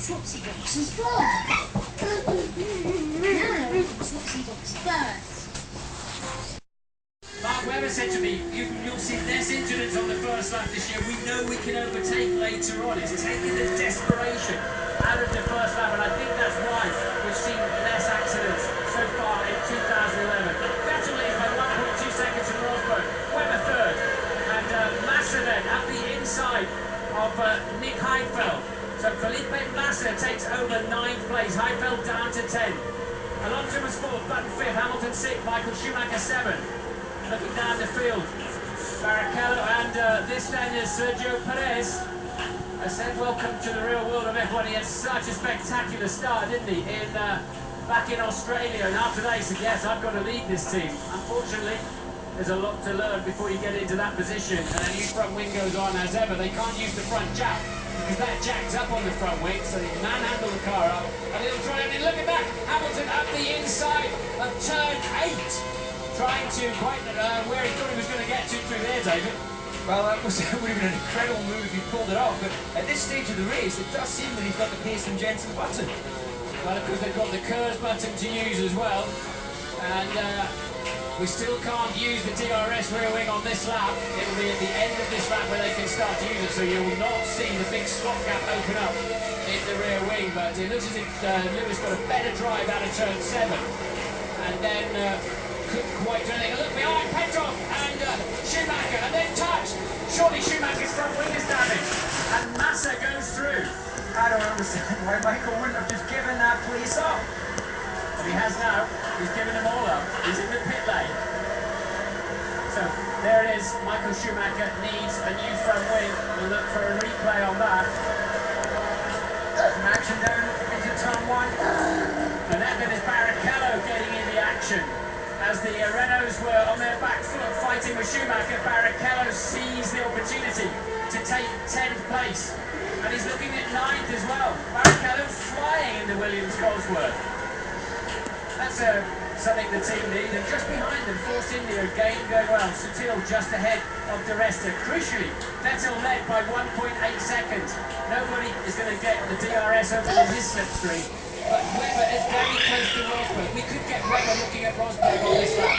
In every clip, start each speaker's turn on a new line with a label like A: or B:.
A: Topsy Doxy first. Now, Topsy Doxy first.
B: Mark Webber said to me, you'll see less incidents on the first lap this year. We know we can overtake later on. It's taking the desperation out of the first lap, and I think that's why we've seen less accidents so far in 2011. Vettel leads by 1.2 seconds from Rosberg. Webber third, and Massa then at the inside of Nick Heidfeld. So Felipe Massa takes over 9th place, Heidfeld down to 10. Alonso was 4th, Button 5th, Hamilton 6th, Michael Schumacher 7th. Looking down the field, Barrichello and this then is Sergio Perez. I said welcome to the real world of F1. He had such a spectacular start, didn't he, back in Australia, and after that he said, yes, I've got to lead this team. Unfortunately, there's a lot to learn before you get into that position, and a new front wing goes on as ever. They can't use the front jack, because that jacks up on the front wing, so they manhandle the car up, and he'll try and look at that, Hamilton up the inside of turn 8. Trying to quite where he thought he was going to get to through there, David.
C: Well, that would have been an incredible move if he pulled it off, but at this stage of the race, it does seem that he's got the Payson Jensen button.
B: Well, of course, they've got the KERS button to use as well, and we still can't use the DRS rear wing on this lap. It will be at the end of this lap where they can start to use it, so you will not see the big slot gap open up in the rear wing, but it looks as if Lewis got a better drive out of turn 7, and then couldn't quite do anything. Look behind, Petrov and Schumacher, and then touch. Surely Schumacher's front wing is damaged, and Massa goes through.
C: I don't understand why Michael wouldn't have just given that place up.
B: Well, he has now. He's given them all up. He's in the pit lane. So there it is. Michael Schumacher needs a new front wing. We'll look for a replay on that.
C: Some action down into turn 1.
B: And then is Barrichello getting in the action. As the Renaults were on their back foot fighting with Schumacher, Barrichello sees the opportunity to take 10th place. And he's looking at 9th as well. Barrichello flying into Williams-Cosworth. That's something the team need. And just behind them, Force India again going well. Sutil just ahead of Di Resta. Crucially, Vettel led by 1.8 seconds. Nobody is going to get the DRS over his slipstream. But Webber is very close to Rosberg. We could get Webber looking at Rosberg on this lap.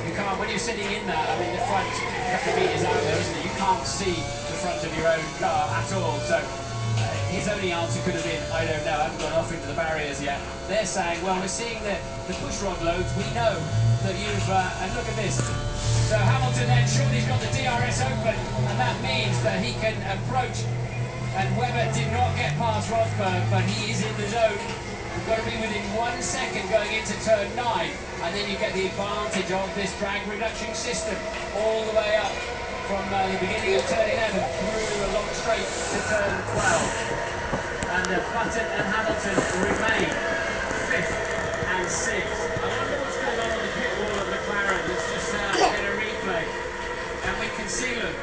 B: You can't, when you're sitting in that, I mean, the front couple of metres out there, isn't it? You can't see the front of your own car at all. So his only answer could have been, I don't know, I haven't gone off into the barriers yet. They're saying, well, we're seeing the push rod loads, we know that you've, and look at this. So Hamilton then surely has got the DRS open, and that means that he can approach, and Webber did not get past Rosberg, but he is in the zone. You've got to be within 1 second going into turn 9, and then you get the advantage of this drag reduction system all the way up from the beginning of turn 11 through a long straight to turn 12. And Button and Hamilton remain 5th and 6th. I wonder what's going on the pit wall of McLaren. Let's just get a replay. And we can see them.